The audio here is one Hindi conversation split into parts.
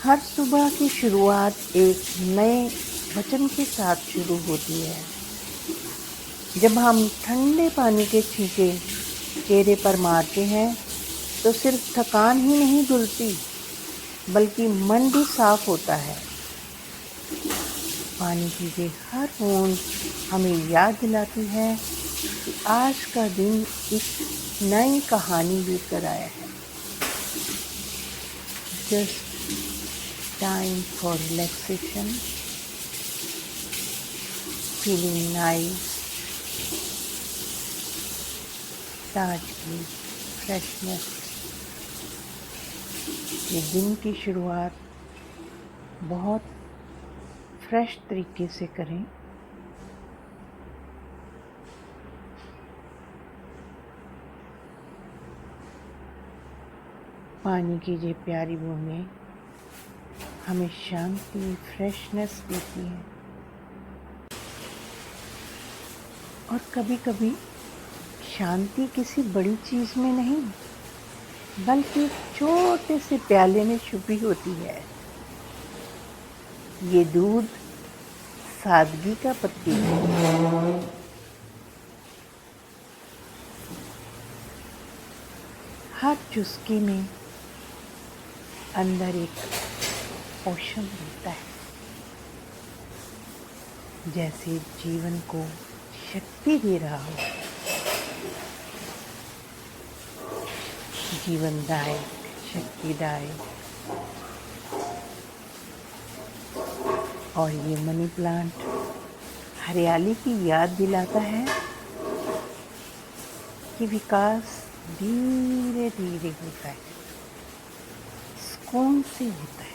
हर सुबह की शुरुआत एक नए वचन के साथ शुरू होती है। जब हम ठंडे पानी के छींटे चेहरे पर मारते हैं तो सिर्फ थकान ही नहीं धुलती बल्कि मन भी साफ होता है। पानी की ये हर बूंद हमें याद दिलाती है कि आज का दिन एक नई कहानी लेकर आया है। Just time for relaxation, feeling nice, ताजगी, फ्रेशनेस। ये दिन की शुरुआत बहुत फ्रेश तरीके से करें। पानी की ये प्यारी बूंदें हमें शांति, फ्रेशनेस देती हैं। और कभी-कभी शांति किसी बड़ी चीज़ में नहीं बल्कि एक छोटे से प्याले में छुपी होती है। ये दूध सादगी का प्रतीक है। हर चुस्की में अंदर एक पोषण होता है, जैसे जीवन को शक्ति दे रहा हो। जीवनदायक, शक्तिदायक। और ये मनी प्लांट हरियाली की याद दिलाता है कि विकास धीरे धीरे होता है, सुकून से होता है।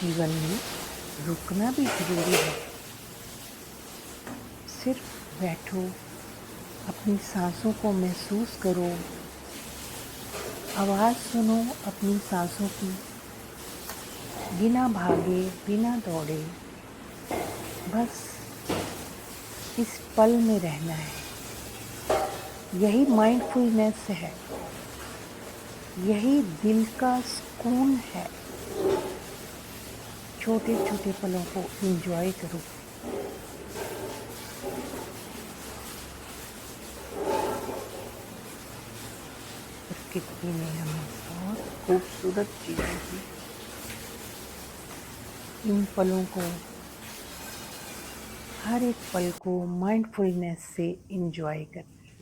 जीवन में रुकना भी जरूरी है। सिर्फ बैठो, अपनी सांसों को महसूस करो, आवाज़ सुनो अपनी सांसों की। बिना भागे, बिना दौड़े, बस इस पल में रहना है। यही माइंडफुलनेस है, यही दिल का सुकून है। छोटे छोटे पलों को एंजॉय करो। प्रकृति ने हमें बहुत खूबसूरत चीज़ें दी। इन पलों को, हर एक पल को माइंडफुलनेस से एंजॉय करें।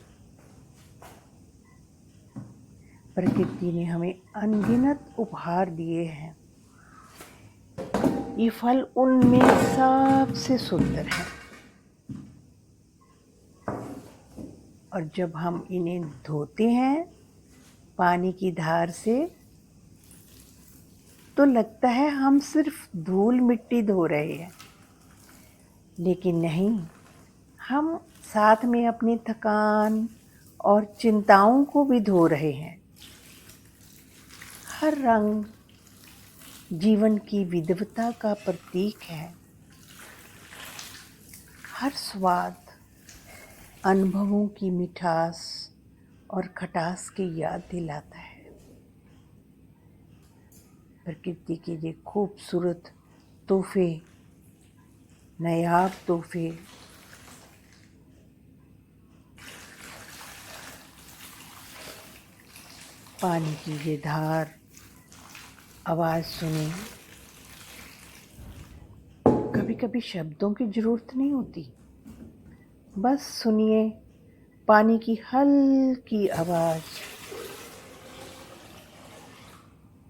प्रकृति ने हमें अनगिनत उपहार दिए हैं। ये फल उनमें सबसे सुंदर है। और जब हम इन्हें धोते हैं पानी की धार से तो लगता है हम सिर्फ धूल मिट्टी धो रहे हैं, लेकिन नहीं, हम साथ में अपनी थकान और चिंताओं को भी धो रहे हैं। हर रंग जीवन की विविधता का प्रतीक है। हर स्वाद अनुभवों की मिठास और खटास की याद दिलाता है। प्रकृति के ये खूबसूरत तोहफे, नायाब तोहफे पानी की ये धार, आवाज़ सुने। कभी कभी शब्दों की ज़रूरत नहीं होती, बस सुनिए पानी की हल्की आवाज़,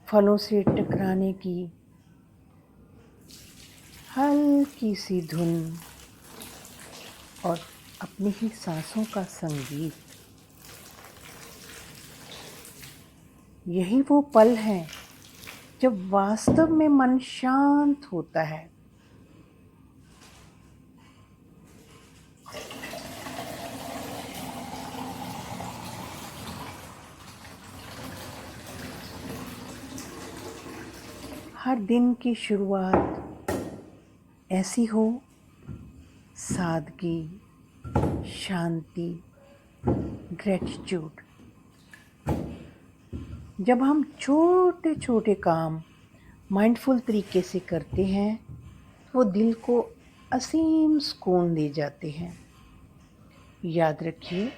फलों से टकराने की हल्की सी धुन और अपनी ही सांसों का संगीत। यही वो पल हैं जब वास्तव में मन शांत होता है। हर दिन की शुरुआत ऐसी हो, सादगी, शांति, ग्रेटिट्यूड। जब हम छोटे छोटे काम माइंडफुल तरीके से करते हैं, वो दिल को असीम सुकून दे जाते हैं। याद रखिए,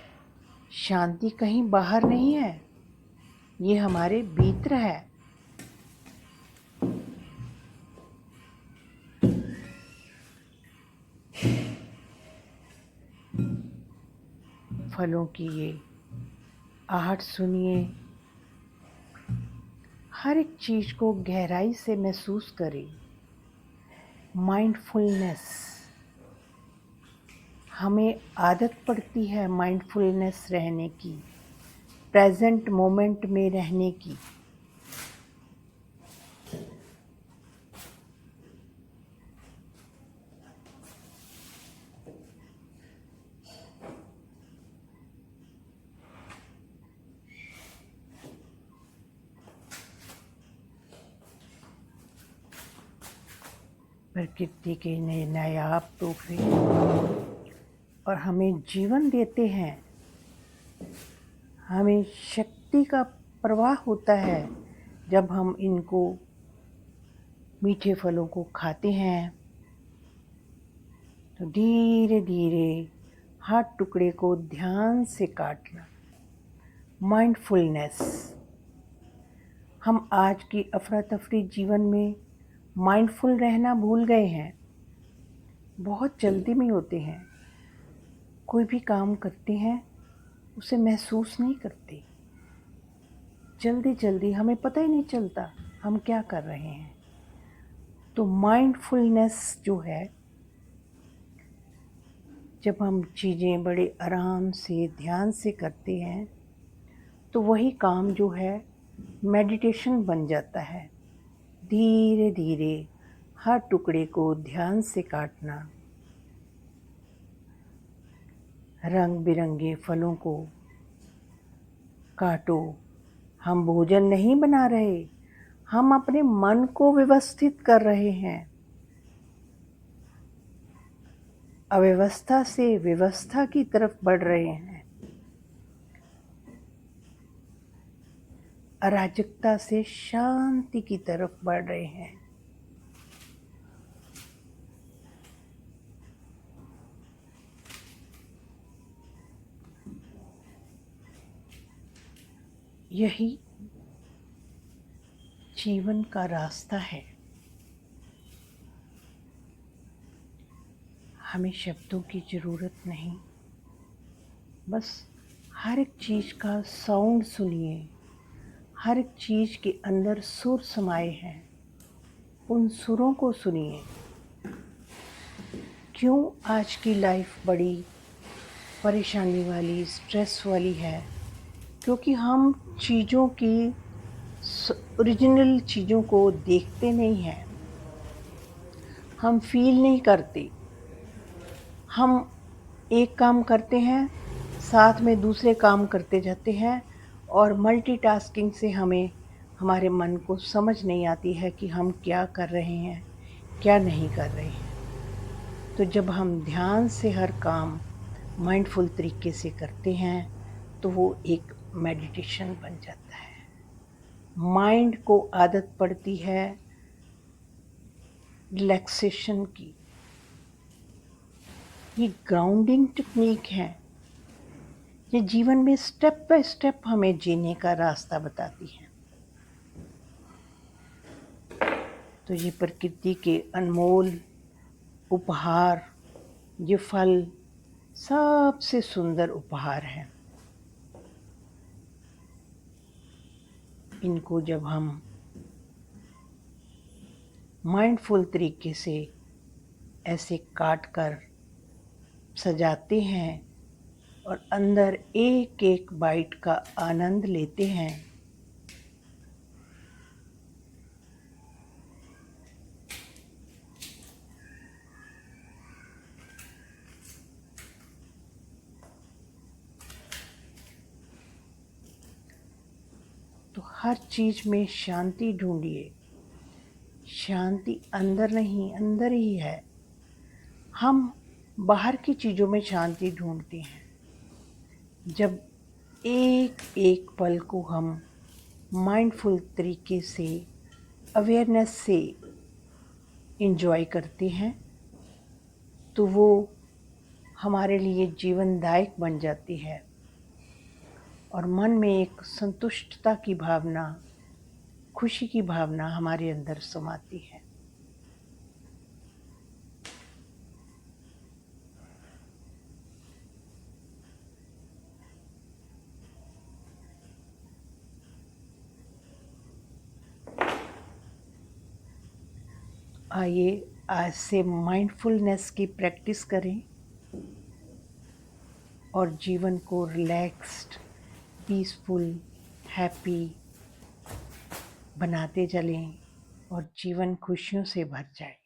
शांति कहीं बाहर नहीं है, ये हमारे भीतर है। फलों की ये आहट सुनिए, हर एक चीज़ को गहराई से महसूस करें। माइंडफुलनेस, हमें आदत पड़ती है माइंडफुलनेस रहने की, प्रेजेंट मोमेंट में रहने की। प्रकृति के नए नायाब तोहफे और हमें जीवन देते हैं। हमें शक्ति का प्रवाह होता है जब हम इनको मीठे फलों को खाते हैं। तो धीरे धीरे हर टुकड़े को ध्यान से काटना, माइंडफुलनेस। हम आज की अफरा तफरी जीवन में माइंडफुल रहना भूल गए हैं। बहुत जल्दी में होते हैं, कोई भी काम करते हैं उसे महसूस नहीं करते। जल्दी जल्दी हमें पता ही नहीं चलता हम क्या कर रहे हैं। तो माइंडफुलनेस जो है, जब हम चीज़ें बड़े आराम से ध्यान से करते हैं तो वही काम जो है मेडिटेशन बन जाता है। धीरे धीरे हर टुकड़े को ध्यान से काटना, रंग बिरंगे फलों को काटो। हम भोजन नहीं बना रहे, हम अपने मन को व्यवस्थित कर रहे हैं। अव्यवस्था से व्यवस्था की तरफ बढ़ रहे हैं। अराजकता से शांति की तरफ बढ़ रहे हैं। यही जीवन का रास्ता है। हमें शब्दों की ज़रूरत नहीं, बस हर एक चीज़ का साउंड सुनिए। हर एक चीज़ के अंदर सुर समाये हैं, उन सुरों को सुनिए। क्यों आज की लाइफ बड़ी परेशानी वाली, स्ट्रेस वाली है? क्योंकि हम चीज़ों की ओरिजिनल चीज़ों को देखते नहीं हैं, हम फील नहीं करते। हम एक काम करते हैं, साथ में दूसरे काम करते जाते हैं और मल्टीटास्किंग से हमें हमारे मन को समझ नहीं आती है कि हम क्या कर रहे हैं, क्या नहीं कर रहे हैं। तो जब हम ध्यान से हर काम माइंडफुल तरीके से करते हैं तो वो एक मेडिटेशन बन जाता है। माइंड को आदत पड़ती है रिलैक्सेशन की। ये ग्राउंडिंग टेक्निक है, ये जीवन में स्टेप बाय स्टेप हमें जीने का रास्ता बताती है। तो ये प्रकृति के अनमोल उपहार, ये फल सबसे सुंदर उपहार हैं। इनको जब हम माइंडफुल तरीके से ऐसे काट कर सजाते हैं और अंदर एक एक बाइट का आनंद लेते हैं, तो हर चीज़ में शांति ढूंढिए। शांति अंदर नहीं, अंदर ही है। हम बाहर की चीज़ों में शांति ढूंढते हैं। जब एक एक पल को हम माइंडफुल तरीके से, अवेयरनेस से इंजॉय करते हैं तो वो हमारे लिए जीवनदायक बन जाती है और मन में एक संतुष्टता की भावना, खुशी की भावना हमारे अंदर समाती है। आइए आज से माइंडफुलनेस की प्रैक्टिस करें और जीवन को रिलैक्स्ड, पीसफुल, हैप्पी बनाते चलें और जीवन खुशियों से भर जाए।